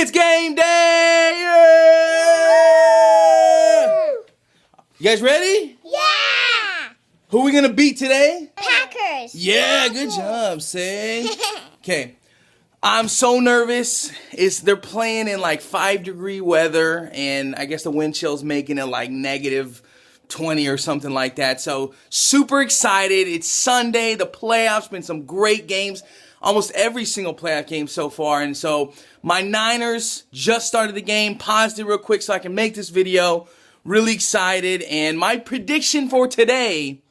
It's game day! Yeah! You guys ready? Yeah! Who are we gonna beat today? Packers! Yeah, good job, Say. Okay, I'm so nervous. They're playing in like 5-degree weather, and I guess the wind chill's making it like negative 20 or something like that. So super excited. It's Sunday, the playoffs, been some great games. Almost every single playoff game so far. And so my Niners just started the game. Paused it real quick so I can make this video. Really excited. And my prediction for today,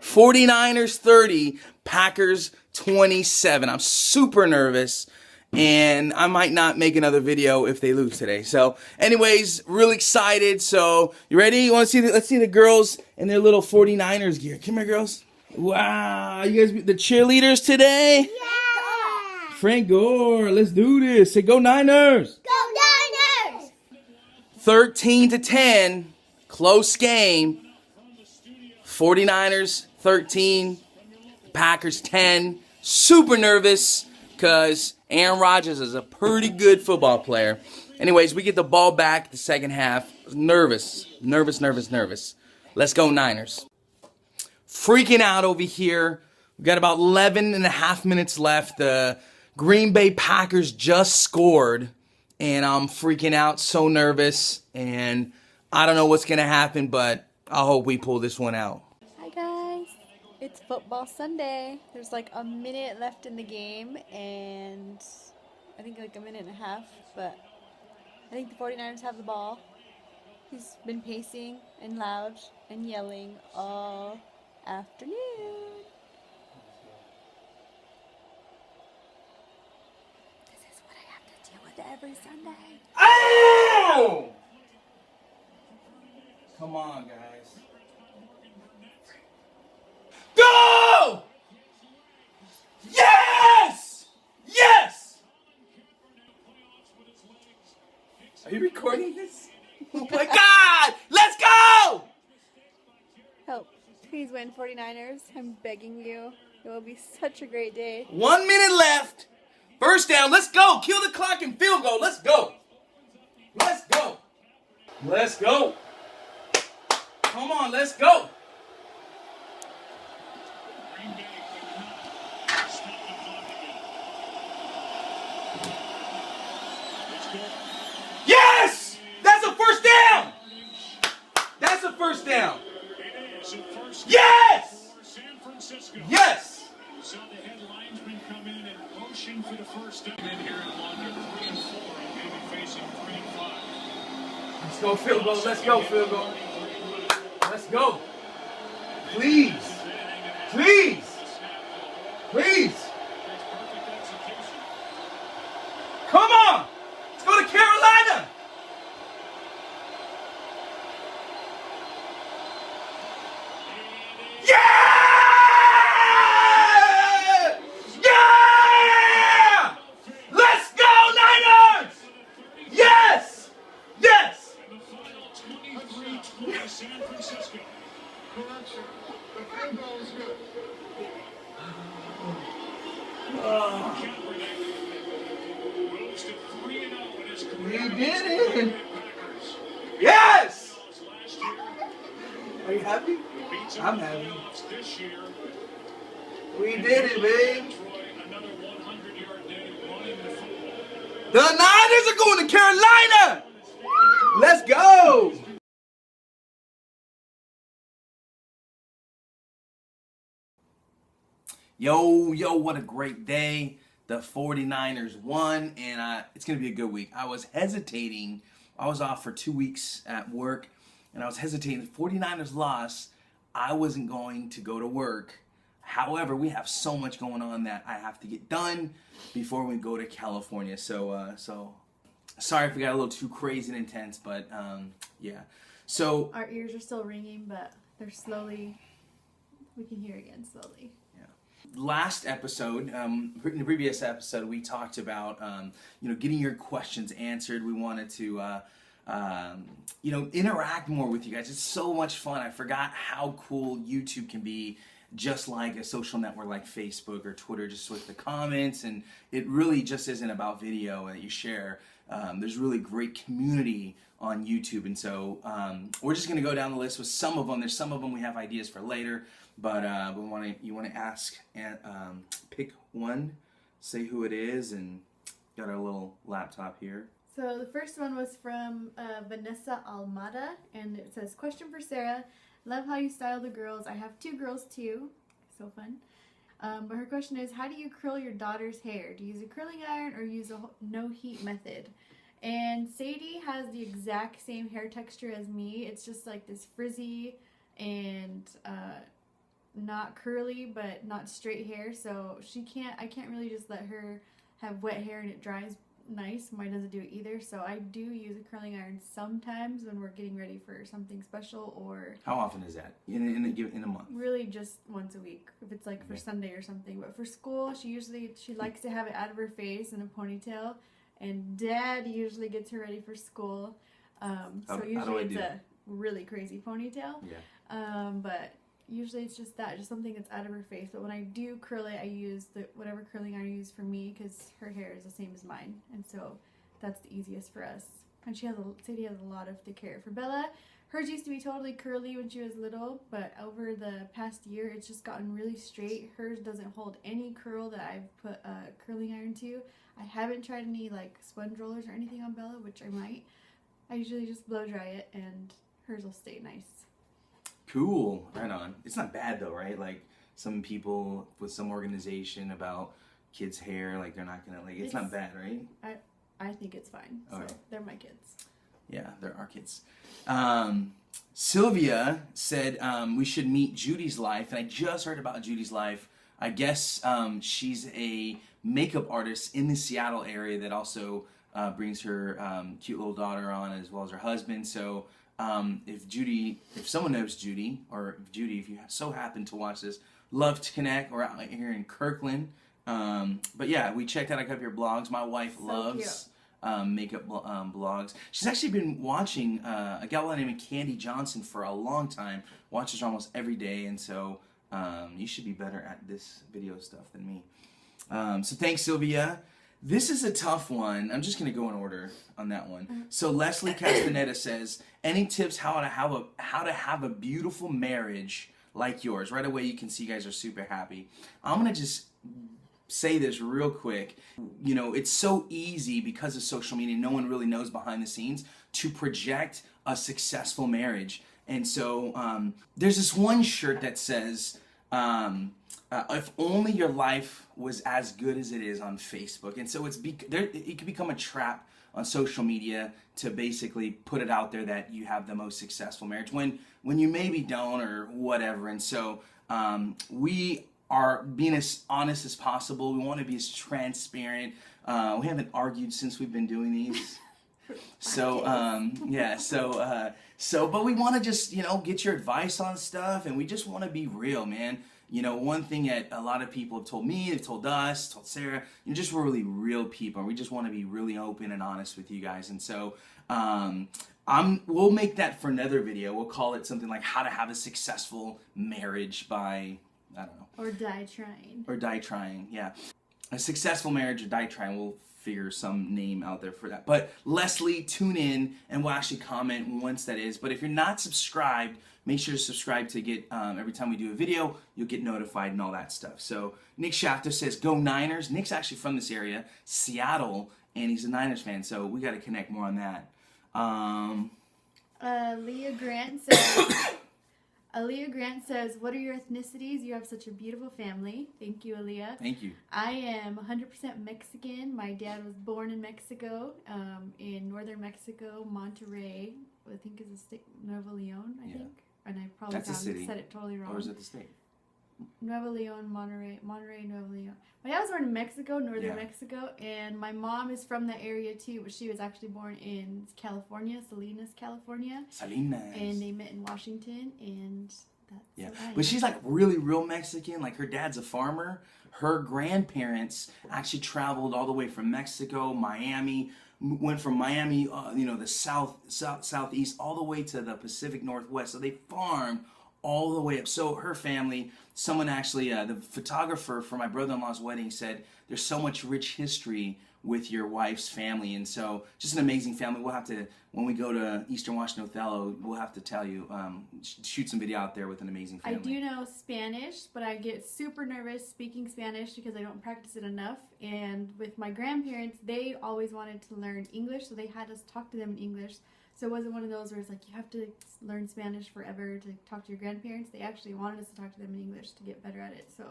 49ers 30, Packers 27. I'm super nervous. And I might not make another video if they lose today. So anyways, really excited. So you ready? You want to see let's see the girls in their little 49ers gear. Come here, girls. Wow, you guys the cheerleaders today? Yeah! Frank Gore, let's do this. Say go Niners. Go Niners! 13-10, close game. 49ers 13, Packers 10. Super nervous because Aaron Rodgers is a pretty good football player. Anyways, we get the ball back the second half. Nervous. Let's go Niners. Freaking out over here. We've got about 11 and a half minutes left. The Green Bay Packers just scored, and I'm freaking out, so nervous, and I don't know what's going to happen, but I hope we pull this one out. Hi guys, it's football Sunday. There's like a minute left in the game, and I think like a minute and a half, but I think the 49ers have the ball. He's been pacing and loud and yelling all afternoon. This is what I have to deal with every Sunday. Oh! Come on, guys. Go! Yes! Yes! Are you recording this? Oh my God! Let's go! Help. Please win, 49ers. I'm begging you. It will be such a great day. 1 minute left. First down. Let's go. Kill the clock and field goal. Let's go. Let's go. Let's go. Come on, let's go. Yes! That's a first down. That's a first down. Yes! Yes! So the headlinesmen come in and motion for the first down in here in London. 3 and 4, and maybe facing 3 and 5. Let's go field goal. Let's go field goal. Let's go. Please. Please. Please. Come on. Let's go to Carolina. Yeah! Yeah! Let's go, Niners! Yes! Yes! And the final 23-20 San Francisco. Correction. The field goal is good. Moves to 3-0 in his We career. did it! Packers. Yes! Last year, Are you happy? beats I'm in the happy. playoffs this year. We did it, babe. Troy, another 100-yard day running the football. The Niners are going to Carolina! Let's go! Yo, what a great day. The 49ers won, and it's going to be a good week. I was hesitating. I was off for 2 weeks at work, and I was hesitating. The 49ers lost. I wasn't going to go to work. However, we have so much going on that I have to get done before we go to California. So sorry if we got a little too crazy and intense, but yeah. So Our ears are still ringing, but they're slowly, we can hear again slowly. last episode, in the previous episode, we talked about getting your questions answered. We wanted to interact more with you guys. It's so much fun. I forgot how cool YouTube can be. just like a social network like Facebook or Twitter, just with the comments, and it really just isn't about video that you share. There's really great community on YouTube, and so we're just going to go down the list with some of them. There's some of them we have ideas for later, but you want to ask and pick one, say who it is, and got our little laptop here. So the first one was from Vanessa Almada, and it says, question for Sarah. Love how you style the girls. I have 2 girls too. So fun. But her question is, how do you curl your daughter's hair? Do you use a curling iron or use a no heat method? And Sadie has the exact same hair texture as me. It's just like this frizzy and not curly, but not straight hair. So I can't really just let her have wet hair and it dries nice. Mine doesn't do it either. So I do use a curling iron sometimes when we're getting ready for something special. Or how often is that in a month? Really just once a week, if it's like for Sunday or something. But for school, she likes to have it out of her face in a ponytail, and Dad usually gets her ready for school. So usually it's a really crazy ponytail. Yeah. But usually it's just something that's out of her face. But when I do curl it, I use whatever curling iron I use for me, because her hair is the same as mine, and so that's the easiest for us. And Sadie has a lot of thick hair. For Bella, hers used to be totally curly when she was little, but over the past year, it's just gotten really straight. Hers doesn't hold any curl that I've put a curling iron to. I haven't tried any like sponge rollers or anything on Bella, which I might. I usually just blow dry it, and hers will stay nice. Cool. Right on. It's not bad though, right? Like some people with some organization about kids' hair, like they're not gonna it's not bad, right? I think it's fine. Okay. So they're my kids. Yeah, they're our kids. Sylvia said we should meet Judy's life, and I just heard about Judy's life. I guess she's a makeup artist in the Seattle area that also brings her cute little daughter on, as well as her husband. So if someone knows Judy, or Judy, if you so happen to watch this, love to connect. We're out here in Kirkland. But yeah, we checked out a couple of your blogs. My wife loves makeup blogs. She's actually been watching a gal named Candy Johnson for a long time. Watches her almost every day, and so you should be better at this video stuff than me. So thanks, Sylvia. This is a tough one. I'm just going to go in order on that one. So Leslie Castaneda says, any tips how to have a beautiful marriage like yours? Right away you can see you guys are super happy. I'm going to just say this real quick. You know, it's so easy because of social media. No one really knows behind the scenes to project a successful marriage. And so there's this one shirt that says, if only your life was as good as it is on Facebook. And so it can become a trap on social media to basically put it out there that you have the most successful marriage when you maybe don't, or whatever. And so we are being as honest as possible. We want to be as transparent. We haven't argued since we've been doing these. So but we want to just, get your advice on stuff, and we just want to be real, man. One thing that a lot of people have told me, they've told us, told Sarah, just we're really real people. We just want to be really open and honest with you guys. And so we'll make that for another video. We'll call it something like how to have a successful marriage by, I don't know. Or die trying. Or die trying, yeah. A successful marriage or die trying. We'll figure some name out there for that. But Leslie, tune in, and we'll actually comment once that is. But if you're not subscribed, make sure to subscribe to get every time we do a video, you'll get notified and all that stuff. So Nick Shafter says, go Niners. Nick's actually from this area, Seattle, and he's a Niners fan, so we got to connect more on that. Leah Grant says, what are your ethnicities? You have such a beautiful family. Thank you, Aaliyah. Thank you. I am 100% Mexican. My dad was born in Mexico, in northern Mexico, Monterrey, I think is a state, Nuevo Leon, I think. And I probably said it totally wrong. Or is it the state? Nuevo Leon, Monterrey, Nuevo Leon. My dad was born in Mexico, northern Mexico, and my mom is from the area too, but she was actually born in California, Salinas, California. Salinas. And they met in Washington, and that's But she's like really real Mexican. Like her dad's a farmer. Her grandparents actually traveled all the way from Mexico, Miami, went from Miami, the southeast, all the way to the Pacific Northwest. So they farmed all the way up. So her family, someone actually, the photographer for my brother-in-law's wedding said, there's so much rich history with your wife's family. And so just an amazing family. We'll have to, when we go to Eastern Washington Othello, we'll have to tell you, shoot some video out there with an amazing family. I do know Spanish, but I get super nervous speaking Spanish because I don't practice it enough. And with my grandparents, they always wanted to learn English, so they had us talk to them in English. So it wasn't one of those where it's like you have to learn Spanish forever to talk to your grandparents. They actually wanted us to talk to them in English to get better at it. So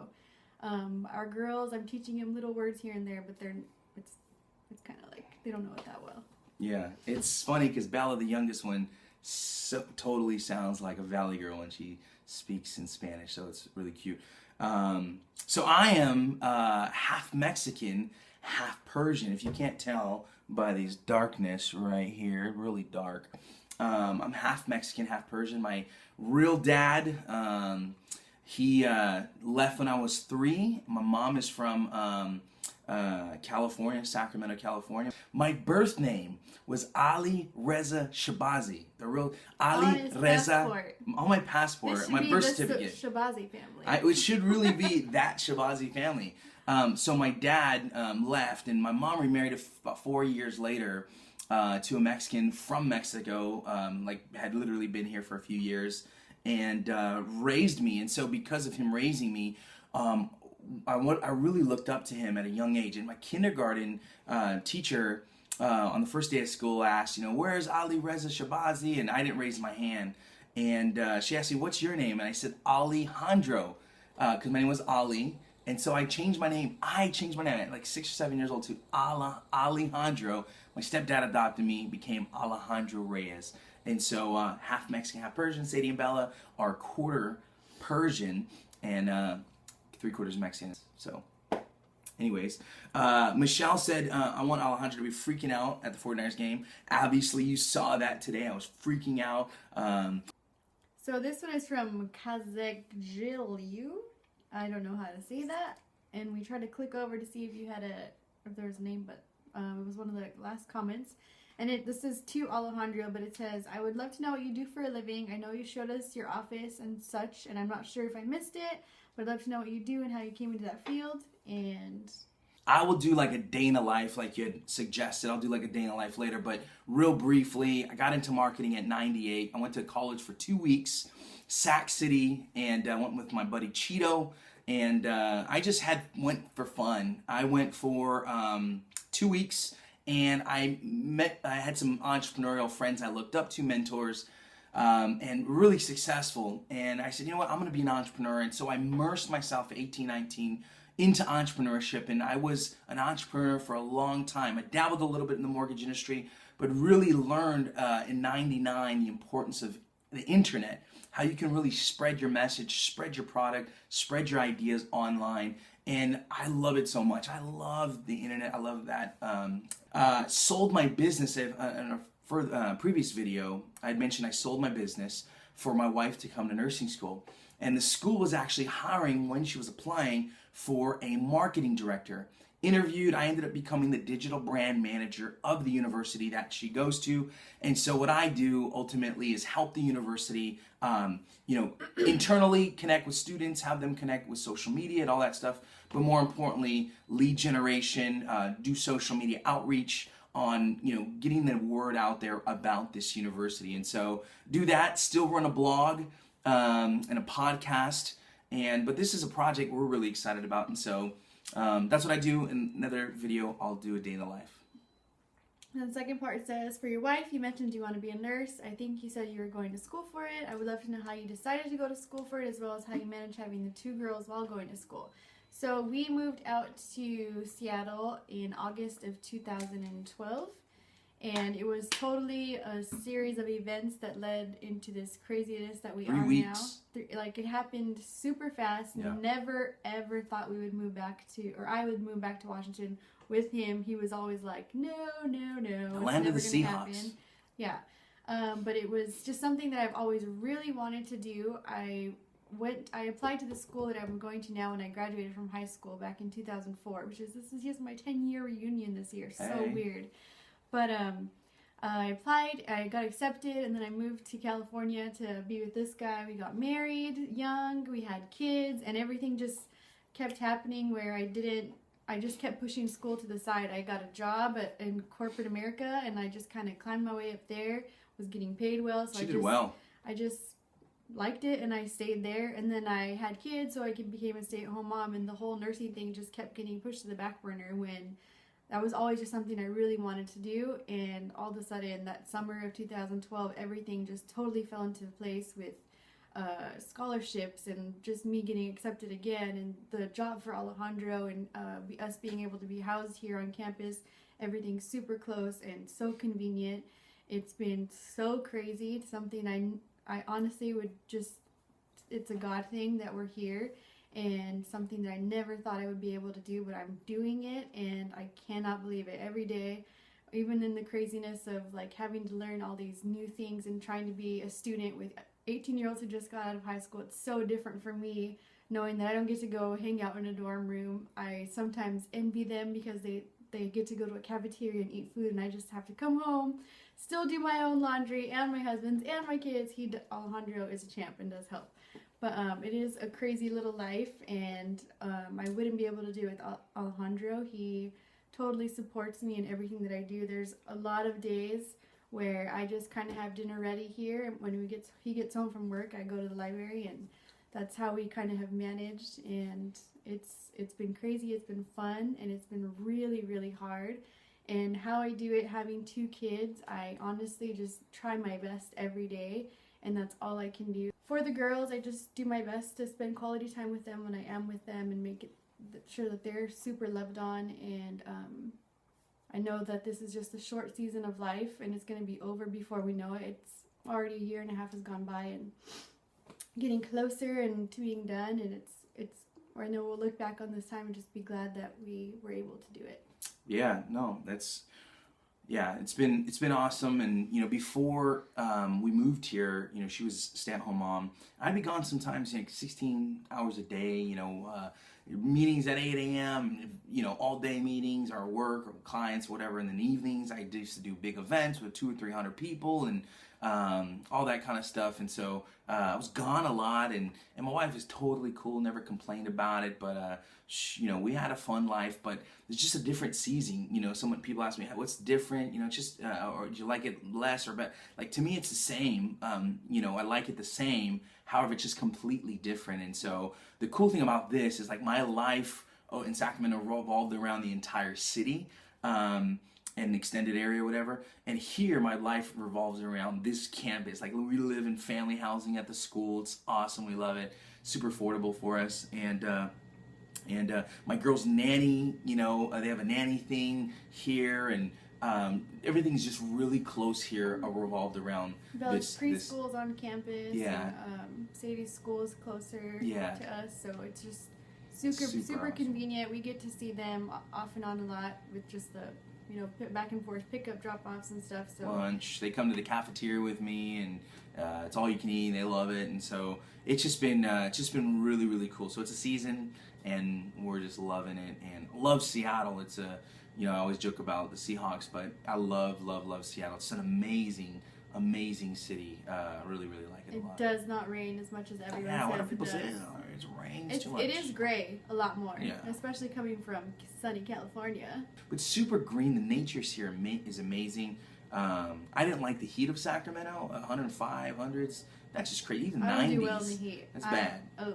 our girls, I'm teaching them little words here and there, but it's kind of like they don't know it that well. Yeah, it's funny because Bella, the youngest one, totally sounds like a Valley girl when she speaks in Spanish, so it's really cute. So I am half Mexican, half Persian. If you can't tell by these darkness right here, really dark. I'm half Mexican, half Persian. My real dad, he left when I was 3. My mom is from California, Sacramento, California. My birth name was Ali Reza Shabazi. The real Ali Reza. Passport. On my passport, my birth certificate. Shabazi family. It should really be that Shabazi family. So my dad left, and my mom remarried about 4 years later to a Mexican from Mexico. Had literally been here for a few years, and raised me. And so because of him raising me, I really looked up to him at a young age. And my kindergarten teacher on the first day of school asked, where's Ali Reza Shabazi? And I didn't raise my hand. And she asked me, what's your name? And I said, Alejandro, because my name was Ali. And so I changed my name. At like 6 or 7 years old to Alejandro. My stepdad adopted me, became Alejandro Reyes. And so half Mexican, half Persian. Sadie and Bella are quarter Persian and 3/4 Mexican. So anyways, Michelle said, I want Alejandro to be freaking out at the 49ers game. Obviously, you saw that today. I was freaking out. So this one is from Kazakjiliu. I don't know how to say that. And we tried to click over to see if there was a name, but it was one of the last comments. And this is to Alejandro, but it says, I would love to know what you do for a living. I know you showed us your office and such, and I'm not sure if I missed it, but I'd love to know what you do and how you came into that field. And I will do like a day in the life like you had suggested. I'll do like a day in the life later, but real briefly, I got into marketing at 98. I went to college for 2 weeks, Sac City, and I went with my buddy Cheeto, and I just went for fun. I went for 2 weeks, and I had some entrepreneurial friends I looked up to, mentors, and really successful. And I said, you know what, I'm going to be an entrepreneur. And so I immersed myself at 18, 19 into entrepreneurship. And I was an entrepreneur for a long time. I dabbled a little bit in the mortgage industry, but really learned in 99 the importance of the internet, how you can really spread your message, spread your product, spread your ideas online. And I love it so much. I love the internet. I love that. Sold my business in a previous video. I had mentioned I sold my business for my wife to come to nursing school. And the school was actually hiring when she was applying for a marketing director. Interviewed, I ended up becoming the digital brand manager of the university that she goes to. And so what I do ultimately is help the university, internally connect with students, have them connect with social media and all that stuff. But more importantly, lead generation, do social media outreach on, getting the word out there about this university. And so do that, still run a blog and a podcast. But this is a project we're really excited about. And so that's what I do. In another video, I'll do a day in the life. And the second part says, for your wife, you mentioned you want to be a nurse. I think you said you were going to school for it. I would love to know how you decided to go to school for it, as well as how you managed having the 2 girls while going to school. So we moved out to Seattle in August of 2012. And it was totally a series of events that led into this craziness that we 3 are weeks. now. It happened super fast. Yeah. Never, ever thought we would move back or I would move back to Washington with him. He was always like, no. The land of the Seahawks. Yeah. But it was just something that I've always really wanted to do. I applied to the school that I'm going to now when I graduated from high school back in 2004, this is just my 10-year reunion this year. So Hey. weird. But I applied, I got accepted, and then I moved to California to be with this guy. We got married young, we had kids, and everything just kept happening where I just kept pushing school to the side. I got a job in corporate America, and I just kind of climbed my way up there, was getting paid well. So She did well. I just liked it, and I stayed there. And then I had kids, so I became a stay-at-home mom, and the whole nursing thing just kept getting pushed to the back burner when that was always just something I really wanted to do. And all of a sudden, that summer of 2012, everything just totally fell into place with scholarships and just me getting accepted again, and the job for Alejandro, and us being able to be housed here on campus. Everything's super close and so convenient. It's been so crazy. It's something I honestly would just, it's a God thing that we're here, and something that I never thought I would be able to do, but I'm doing it, and I cannot believe it every day. Even in the craziness of like having to learn all these new things and trying to be a student with 18-year-olds who just got out of high school, it's so different for me knowing that I don't get to go hang out in a dorm room. I sometimes envy them because they get to go to a cafeteria and eat food, and I just have to come home, still do my own laundry and my husband's and my kids. Alejandro is a champ and does help. But it is a crazy little life, and I wouldn't be able to do it with Alejandro. He totally supports me in everything that I do. There's a lot of days where I just kind of have dinner ready here, and when he gets home from work, I go to the library, and that's how we kind of have managed. And it's been crazy, it's been fun, and it's been really, really hard. And how I do it, having 2 kids, I honestly just try my best every day, and that's all I can do. For the girls, I just do my best to spend quality time with them when I am with them, and make it sure that they're super loved on. And I know that this is just a short season of life, and it's going to be over before we know it. It's already a year and a half has gone by, and getting closer and to being done. And I know we'll look back on this time and just be glad that we were able to do it. Yeah, no, it's been awesome. And before we moved here, she was a stay-at-home mom. I'd be gone sometimes, 16 hours a day. Meetings at 8 a.m. All day meetings, or work, or clients, whatever. And then evenings, I used to do big events with 200 or 300 people, and all that kind of stuff. And so I was gone a lot, and my wife is totally cool, never complained about it. But we had a fun life, but it's just a different season. People ask me, what's different? Or do you like it less or better? Like, to me, it's the same. I like it the same. However, it's just completely different. And so the cool thing about this is, like, my life in Sacramento revolved around the entire city. An extended area or whatever, and here my life revolves around this campus. Like, we live in family housing at the school. It's awesome, we love it, super affordable for us. And my girl's nanny, they have a nanny thing here, and everything's just really close here, revolved around this preschool's on campus. Yeah. And Sadie's school is closer to us, so it's just super awesome. Convenient. We get to see them off and on a lot with just the back and forth pickup, drop-offs and stuff. So lunch, they come to the cafeteria with me, and it's all you can eat, and they love it. And so it's just been really, really cool. So it's a season, and we're just loving it, and love Seattle. It's I always joke about the Seahawks, but I love Seattle. It's an amazing city. Really like it a lot. It does not rain as much as everyone Yeah, says what do people it say? does. It rains too much. It is gray a lot more, Yeah. especially coming from sunny California. But super green. The nature's here is amazing. I didn't like the heat of Sacramento. 105, 100s. That's just crazy. Even 90s. I don't do well in the heat. That's bad. I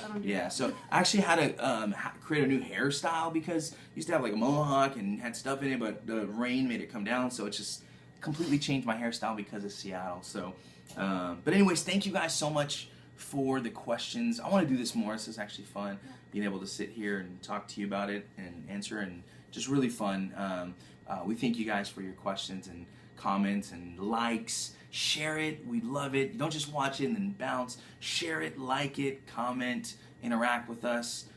don't do Yeah, well. so I actually had to create a new hairstyle, because I used to have like a mohawk and had stuff in it, but the rain made it come down, so it just completely changed my hairstyle because of Seattle. So, but anyways, thank you guys so much for the questions. I want to do this more. This is actually fun, being able to sit here and talk to you about it and answer, and just really fun. We thank you guys for your questions and comments and likes. Share it. We love it. Don't just watch it and then bounce. Share it, like it, comment, interact with us.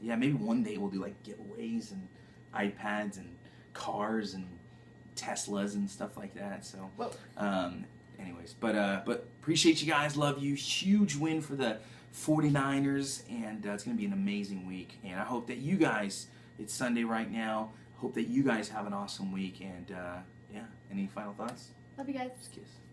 Maybe one day we'll do like giveaways and iPads and cars and Teslas and stuff like that. So, anyways, but appreciate you guys. Love you. Huge win for the 49ers, and it's going to be an amazing week. And I hope that you guys, it's Sunday right now, hope that you guys have an awesome week. And Any final thoughts? Love you guys. Just kiss.